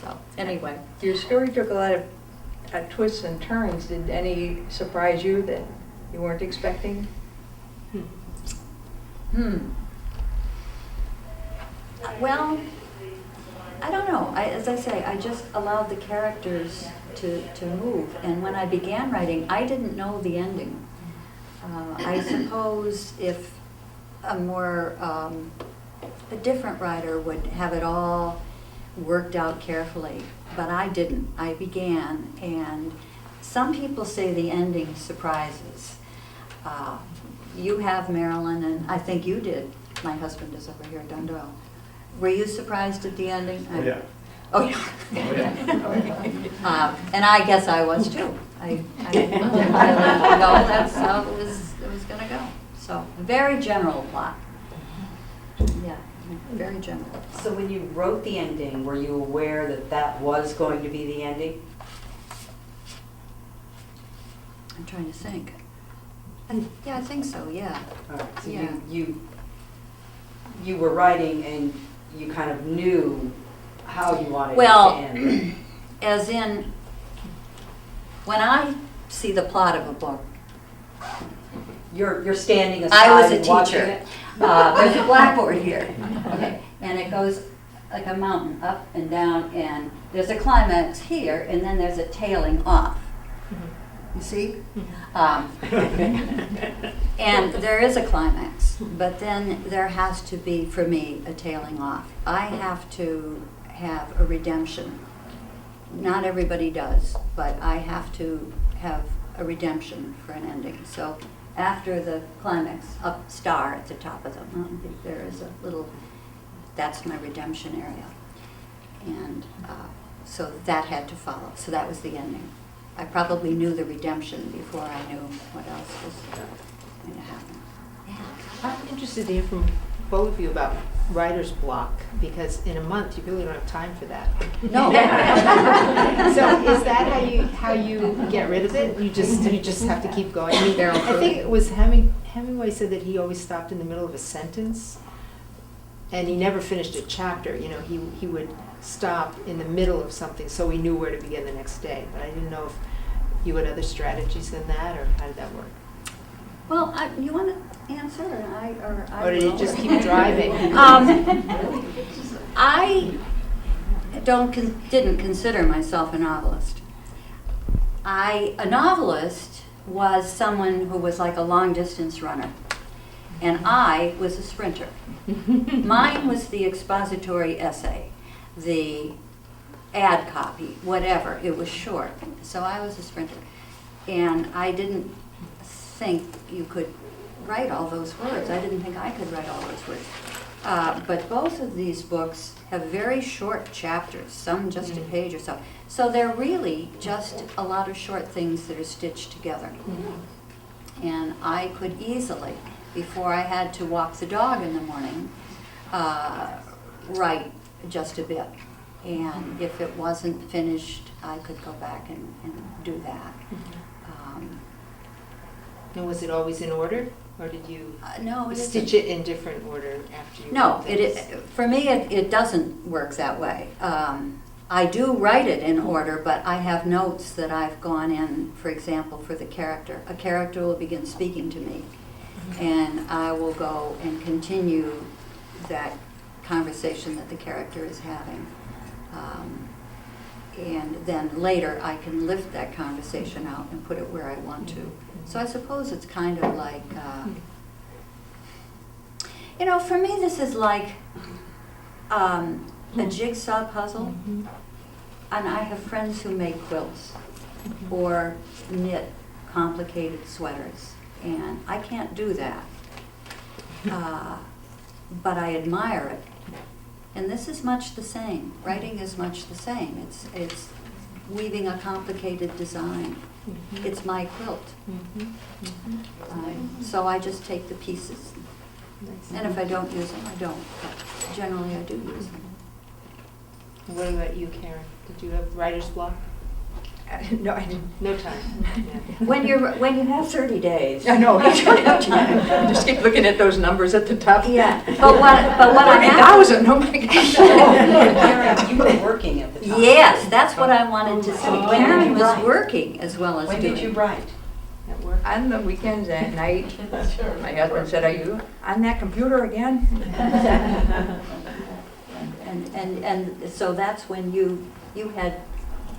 So, anyway. Your story took a lot of twists and turns. Did any surprise you that you weren't expecting? Well, I don't know. As I say, I just allowed the characters to move. And when I began writing, I didn't know the ending. I suppose if a different writer would have it all worked out carefully, but I didn't. I began, and some people say the ending surprises. You have, Marilyn, and I think you did. My husband is over here, Dundell. Were you surprised at the ending? Oh, yeah. Oh, yeah. And I guess I was too. I didn't really know that's how it was going to go. So, very general plot. Yeah, very general. So when you wrote the ending, were you aware that that was going to be the ending? I'm trying to think. Yeah, I think so, yeah. All right, so Yeah. you were writing and you kind of knew how you wanted Well, it to end. as in, when I see the plot of a book, You're standing aside I was a and watching teacher. it? There's a blackboard here, okay, and it goes like a mountain, up and down, and there's a climax here, and then there's a tailing off. You see? And there is a climax, but then there has to be, for me, a tailing off. I have to have a redemption not everybody does, but I have to have a redemption for an ending. So after the climax, up star at the top of the mountain, there is a little, that's my redemption area. And so that had to follow. So that was the ending. I probably knew the redemption before I knew what else was going to happen. Yeah. I'm interested to hear from both of you about writer's block, because in a month you really don't have time for that. No. So is that how you get rid of it? You just have to keep going. I mean, Barrel I think it was Hemingway said that he always stopped in the middle of a sentence, and he never finished a chapter. You know, he would stop in the middle of something so he knew where to begin the next day. But I didn't know if you had other strategies than that, or how did that work? Well, you want to answer, or I Or did will. it just keep driving? I didn't consider myself a novelist. A novelist was someone who was like a long distance runner, and I was a sprinter. Mine was the expository essay, the ad copy, whatever. It was short, so I was a sprinter, and I didn't think you could write all those words. I didn't think I could write all those words. But both of these books have very short chapters, some just a page or so. So they're really just a lot of short things that are stitched together. And I could easily, before I had to walk the dog in the morning, write just a bit. And if it wasn't finished, I could go back and do that. And was it always in order, or did you No, it stitch isn't. it in different order after you? No, wrote for me, it doesn't work that way. I do write it in order, but I have notes that I've gone in, for example, for the character. A character will begin speaking to me, and I will go and continue that conversation that the character is having. And then later, I can lift that conversation out and put it where I want to. So I suppose it's kind of like, for me, this is like a jigsaw puzzle. And I have friends who make quilts or knit complicated sweaters, and I can't do that. But I admire it. And this is much the same. Writing is much the same. It's weaving a complicated design. It's my quilt. So I just take the pieces. And if I don't use them, I don't. But generally, I do use them. What about you, Karen? Did you have writer's block? No, I didn't. No time. Yeah. When you have 30 days. I know, I don't have time. Just keep looking at those numbers at the top. Yeah, but what I have. 30,000, oh my gosh. Karen, you were working at the time. Yes, that's what I wanted to see. When did Karen you was write? working as well as When doing. did you write? At work? On the weekends at night, my husband said, "Are you on that computer again?" And so that's when you had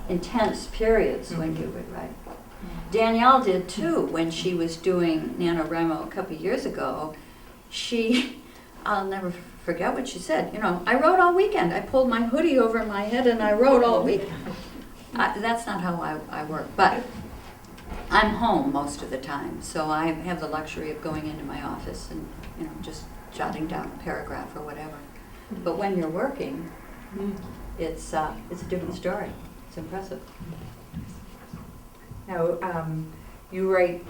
intense periods when you would write. Danielle did too when she was doing NaNoWriMo a couple of years ago. I'll never forget what she said. I wrote all weekend. I pulled my hoodie over my head and I wrote all week. That's not how I work, but I'm home most of the time, so I have the luxury of going into my office and just jotting down a paragraph or whatever. But when you're working, it's a different story. It's impressive. Now, you write,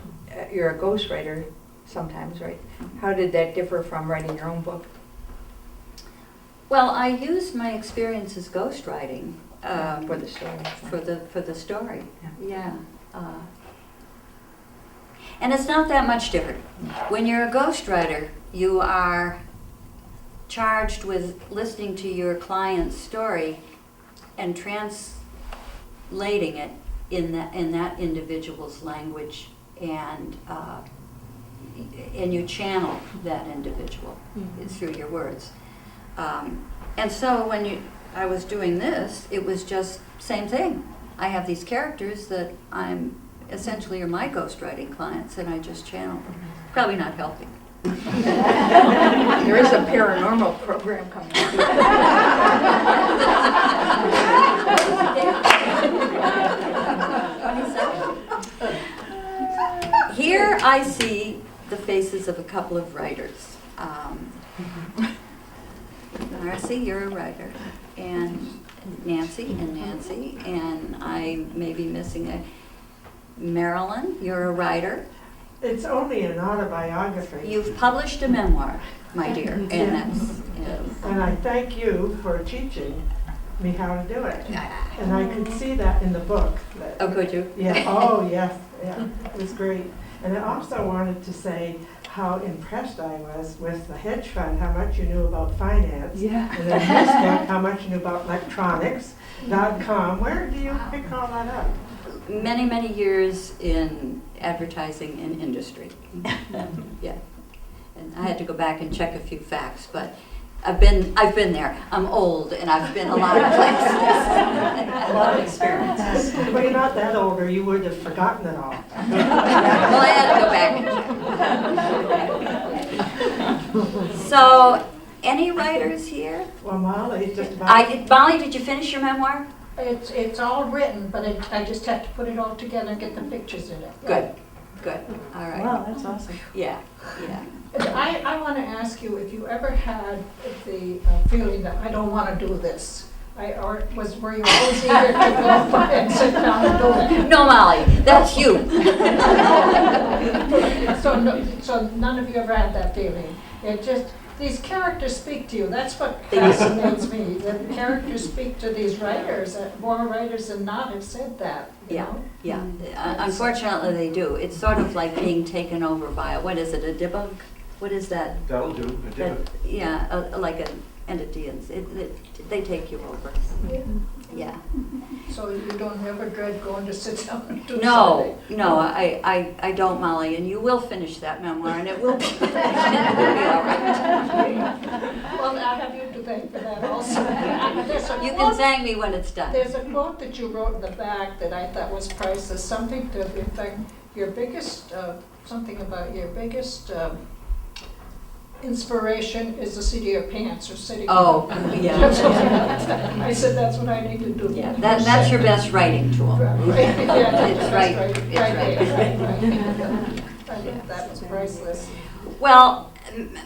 you're a ghostwriter sometimes, right? How did that differ from writing your own book? Well, I used my experience as ghostwriting For the story. for the story. Yeah. And it's not that much different. When you're a ghostwriter, you are charged with listening to your client's story and translating it in that individual's language, and you channel that individual through your words. And so when I was doing this, it was just same thing. I have these characters that I'm essentially are my ghostwriting clients, and I just channel them. Probably not helping. There is a paranormal program coming up. Here I see the faces of a couple of writers. Marcy, you're a writer, and Nancy, and I may be missing a Marilyn, you're a writer. It's only an autobiography. You've published a memoir, my dear, and that's, And I thank you for teaching me how to do it. And I could see that in the book. oh, could you? Yeah, oh, yes, yeah, it was great. And I also wanted to say how impressed I was with the hedge fund, how much you knew about finance. Yeah. And then this how much you knew about electronics.com. Where do you pick all that up? Many, many years in advertising and industry. Yeah. And I had to go back and check a few facts, but I've been there. I'm old and I've been a lot of places. A lot of experiences. Well, you're not that old, or you would have forgotten it all. Well, I had to go back. So, any writers here? Well, Molly, just about. Molly, did you finish your memoir? It's all written, but I just have to put it all together and get the pictures in it. Good, all right. Wow, that's awesome. Yeah. I want to ask you if you ever had the feeling that I don't want to do this. Were you always eager to go and sit down and do it? No, Molly, that's you. So none of you ever had that feeling. It just, these characters speak to you. That's what fascinates me. The characters speak to these writers. More writers than not have said that. You know? Yeah. Unfortunately, they do. It's sort of like being taken over by a debug? What is that? That'll do. Like an entity. They take you over. Yeah. So you don't ever dread going to sit down and do No, something? I don't, Molly, and you will finish that memoir, and it will be, it will be all right. Well, I have you to thank for that also. You can thank me when it's done. There's a quote that you wrote in the back that I thought was priceless, something to the effect, your biggest, something about your biggest inspiration is the seat of your pants or sitting. Oh, yeah. I said that's what I need to do. Yeah, that's your best writing tool. It's right. I think that was priceless. Well,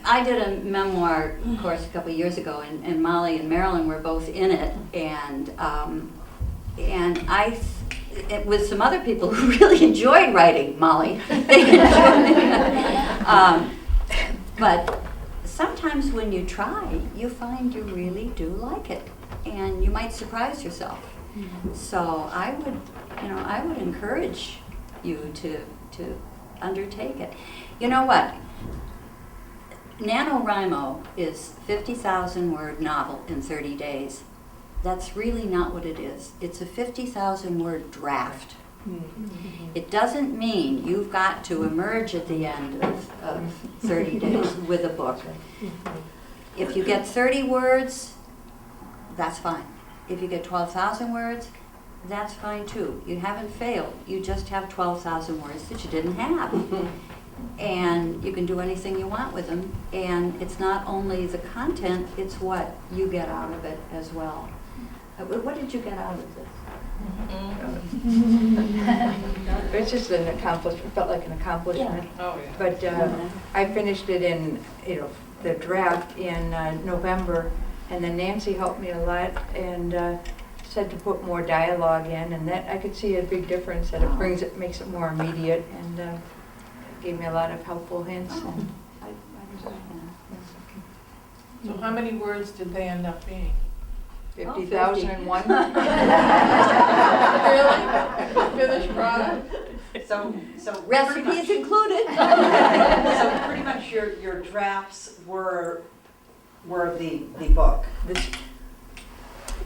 I did a memoir course a couple of years ago, and Molly and Marilyn were both in it, and with some other people who really enjoyed writing, Molly. They enjoyed it. But sometimes when you try, you find you really do like it, and you might surprise yourself. So I would encourage you to undertake it. You know what? NaNoWriMo is 50,000 word novel in 30 days. That's really not what it is. It's a 50,000 word draft. It doesn't mean you've got to emerge at the end of 30 days with a book. If you get 30 words, that's fine. If you get 12,000 words, that's fine too. You haven't failed. You just have 12,000 words that you didn't have. And you can do anything you want with them. And it's not only the content, it's what you get out of it as well. What did you get out of this? It was just an accomplishment, felt like an accomplishment. Oh, yeah. But I finished it in, the draft in November, and then Nancy helped me a lot and said to put more dialogue in, and that I could see a big difference, that it makes it more immediate, and gave me a lot of helpful hints. And So how many words did they end up being? 50,001. Really? Finished product? So Recipes included. So pretty much your drafts were the book.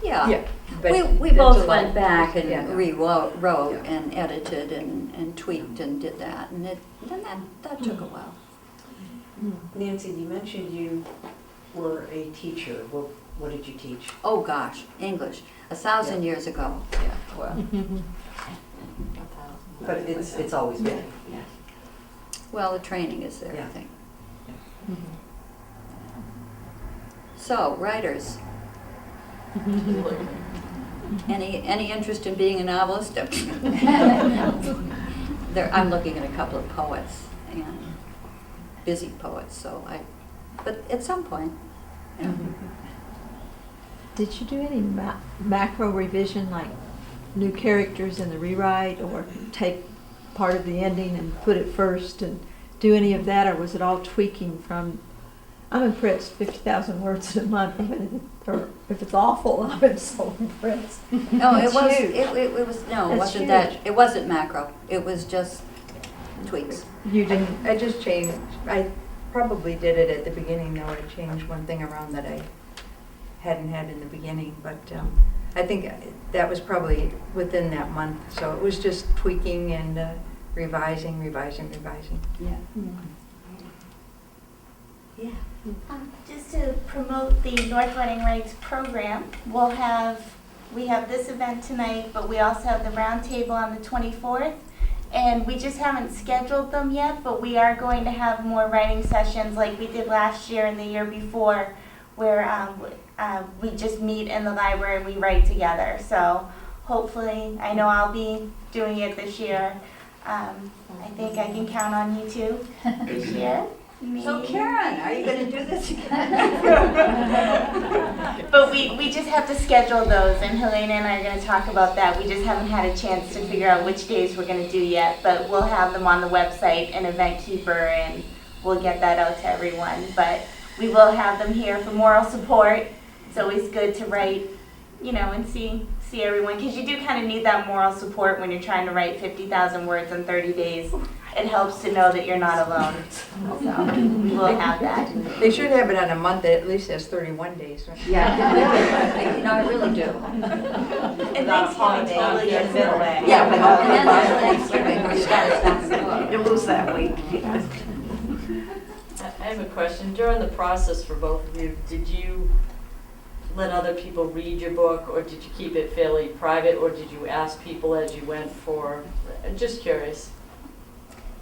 Yeah. But We that's both a lot. went back and Yeah. rewrote Yeah. and edited and tweaked and did that, and then that took a while. Nancy, you mentioned you were a teacher. What did you teach? Oh gosh, English, 1,000 years ago. Yeah, well. But it's always been. Well, the training is there, I Yeah. think. So, writers. Any interest in being a novelist? I'm looking at a couple of poets, and busy poets, but at some point, you know. Did you do any macro revision, like new characters in the rewrite, or take part of the ending and put it first, and do any of that, or was it all tweaking from? I'm impressed, 50,000 words in a month, or if it's awful, I'm so impressed. No, it That's was. huge. It was no. It That's wasn't huge. that. It wasn't macro. It was just tweaks. You didn't. I just changed, I probably did it at the beginning though, I changed one thing around that I hadn't had in the beginning, but I think that was probably within that month. So it was just tweaking and revising. Yeah. Yeah. Just to promote the North Reading Rights program, we have this event tonight, but we also have the roundtable on the 24th. And we just haven't scheduled them yet, but we are going to have more writing sessions like we did last year and the year before, where we just meet in the library and we write together. So hopefully, I know I'll be doing it this year. I think I can count on you too this year. So Karen, are you going to do this again? But we just have to schedule those, and Helena and I are going to talk about that. We just haven't had a chance to figure out which days we're going to do yet, but we'll have them on the website and Event Keeper, and we'll get that out to everyone. But we will have them here for moral support. It's always good to write, and see everyone, because you do kind of need that moral support when you're trying to write 50,000 words in 30 days. It helps to know that you're not alone. So we will have that. They should have it on a month that at least has 31 days. Right? Yeah, I really do. And Thanksgiving totally gets in the way. Yeah, and then there's Thanksgiving where you got to stop and cook. You lose that week. I have a question. During the process for both of you, did you let other people read your book, or did you keep it fairly private, or did you ask people as you went for? Just curious.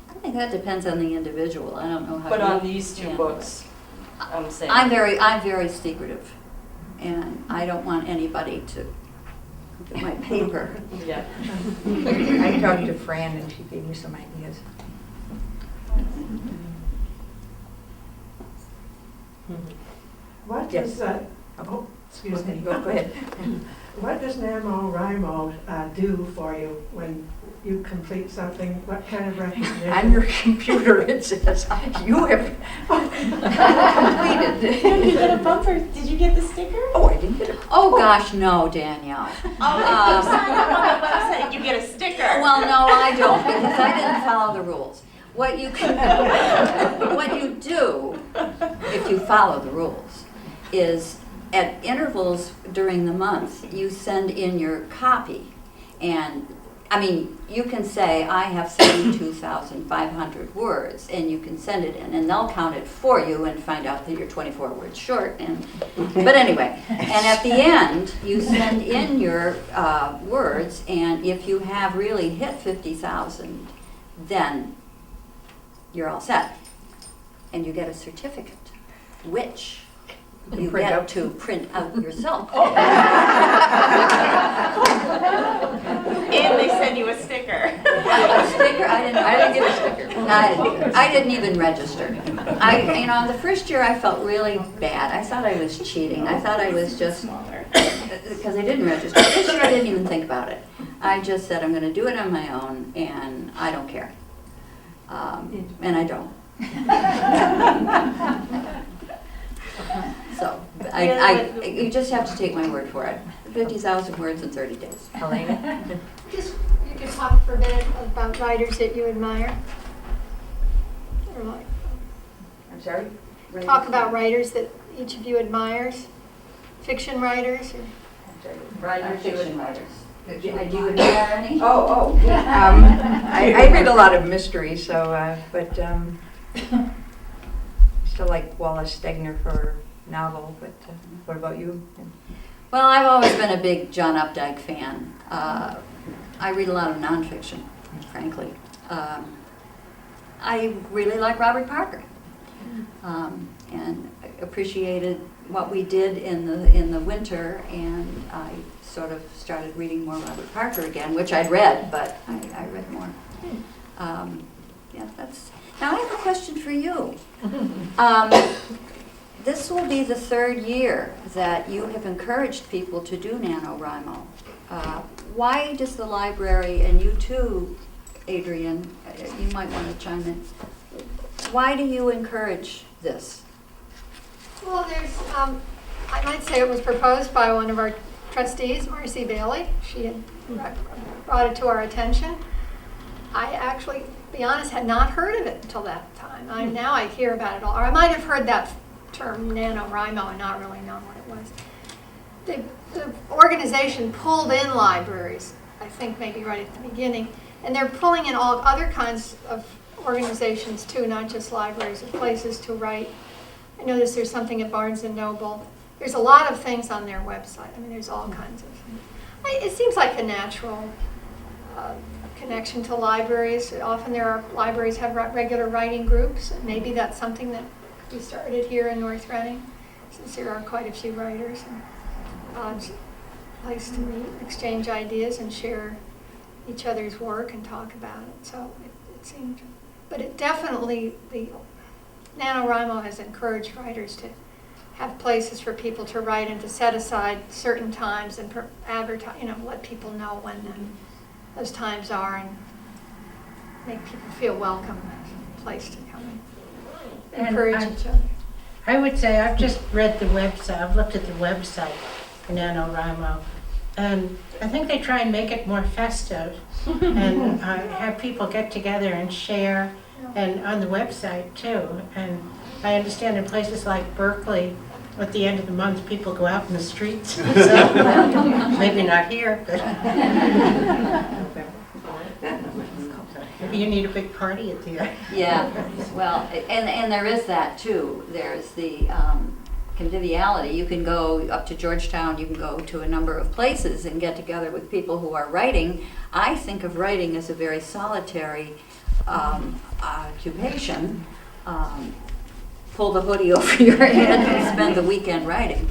I think that depends on the individual. I don't know how. But you on these two handle books, I'm saying. I'm very secretive, and I don't want anybody to look at my paper. Yeah. I talked to Fran and she gave me some ideas. What Yes. does, excuse me. Go ahead. What does NaMoWriMo do for you when you complete something? What kind of recognition? On your computer it says, you have completed. Did you get a bumper? Did you get the sticker? Oh, I didn't get it. Oh gosh, no, Danielle. Oh, if you sign up on the website, you get a sticker. Well, no, I don't, because I didn't follow the rules. What you do, if you follow the rules, is at intervals during the month, you send in your copy. And, you can say, I have 72,500 words, and you can send it in, and they'll count it for you and find out that you're 24 words short. But anyway, and at the end, you send in your words, and if you have really hit 50,000, then you're all set. And you get a certificate, which you print get out. to print out yourself. And they send you a sticker. A sticker? I didn't get a sticker. I didn't even register. The first year I felt really bad. I thought I was cheating. I thought I was just, because I didn't register. This year I didn't even think about it. I just said I'm going to do it on my own, and I don't care. And I don't. So, you just have to take my word for it. 50,000 words in 30 days. Helena? Just, you could talk for a minute about writers that you admire. Or like, I'm sorry? talk about writers that each of you admires. Fiction writers. Writers, fiction writers. Do you admire any? I read a lot of mystery, so, but still like Wallace Stegner for novel, but what about you? Well, I've always been a big John Updike fan. I read a lot of nonfiction, frankly. I really like Robert Parker. and appreciated what we did in the winter, and I sort of started reading more Robert Parker again, which I'd read, but I read more. Yeah, that's. Now I have a question for you. This will be the 3rd year that you have encouraged people to do NaNoWriMo. Why does the library, and you too, Adrian, you might want to chime in. Why do you encourage this? Well, there's, I might say it was proposed by one of our trustees, Marcy Bailey. She had brought it to our attention. I actually, to be honest, had not heard of it until that time. Now I hear about it all. Or I might have heard that term NaNoWriMo and not really known what it was. The organization pulled in libraries, I think maybe right at the beginning, and they're pulling in all other kinds of organizations too, not just libraries, or places to write. I noticed there's something at Barnes & Noble. There's a lot of things on their website. I mean, there's all kinds of things. It seems like a natural connection to libraries. Often libraries have regular writing groups, and maybe that's something that we started here in North Reading, since there are quite a few writers. And it's a place to meet, exchange ideas, and share each other's work and talk about it. So it seemed, but it definitely, the NaNoWriMo has encouraged writers to have places for people to write and to set aside certain times and advertise, let people know when those times are, and make people feel welcome, a place to come and encourage each other. I would say I've just read the website, I've looked at the website for NaNoWriMo, and I think they try and make it more festive and have people get together and share, and on the website too. And I understand in places like Berkeley, at the end of the month, people go out in the streets. So, maybe not here, but maybe you need a big party at the end. Yeah, well, and there is that too. There's the conviviality. You can go up to Georgetown, you can go to a number of places and get together with people who are writing. I think of writing as a very solitary occupation. Pull the hoodie over your head and spend the weekend writing.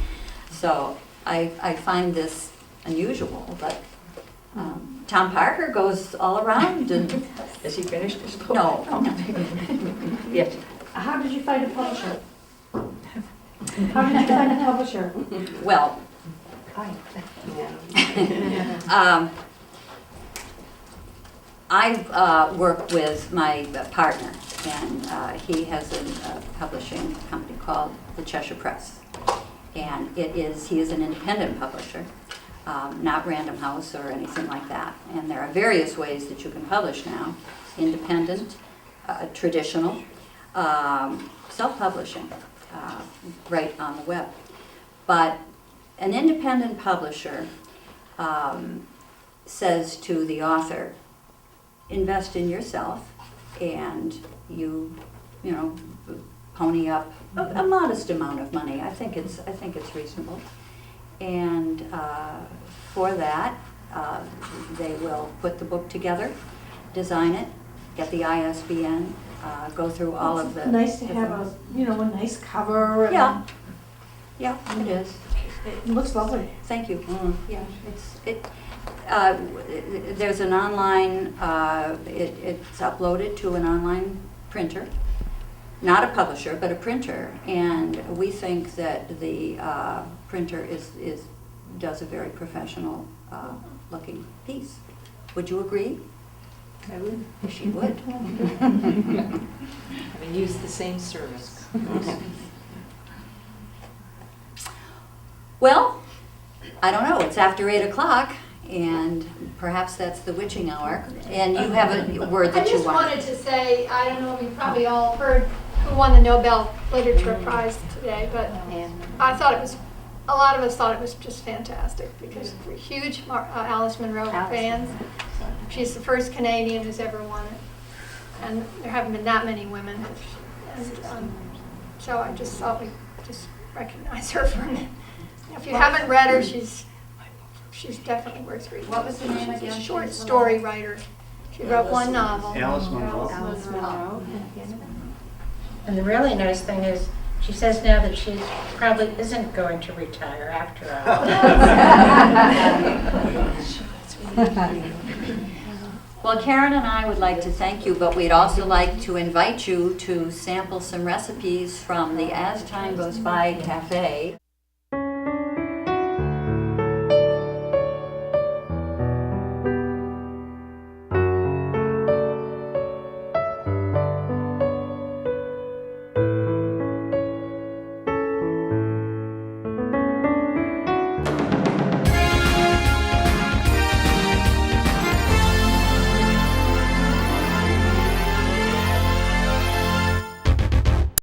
So I find this unusual, but Tom Parker goes all around. And Has he finished his book? no. Yes. How did you find a publisher? How did you find a publisher? Well, I've worked with my partner, and he has a publishing company called the Cheshire Press. And he is an independent publisher, not Random House or anything like that. And there are various ways that you can publish now: independent, traditional, self-publishing, right on the web. But an independent publisher says to the author, invest in yourself, and you pony up a modest amount of money. I think it's reasonable, and for that they will put the book together, design it, get the ISBN, go through all of the. Nice to have a nice cover. And Yeah, it is. It looks lovely. Thank you. Yeah, there's an online, it's uploaded to an online printer, not a publisher, but a printer, and we think that the printer does a very professional looking piece. Would you agree? I would. She would. Having used the same service. Well, I don't know, it's after 8 o'clock, and perhaps that's the witching hour, and you have a word that I you just want. wanted to say, I don't know if you've probably all heard who won the Nobel Literature Prize today, but I thought a lot of us thought it was just fantastic, because we're huge Alice Munro fans. She's the first Canadian who's ever won it, and there haven't been that many women. And so I just thought we'd just recognize her for a minute. If you haven't read her, she's definitely worth reading. What was the name She's again? a short story writer. She wrote one novel. Alice Munro. Alice Munro. And the really nice thing is, she says now that she probably isn't going to retire after all. Well, Karen and I would like to thank you, but we'd also like to invite you to sample some recipes from the As Time Goes By Cafe.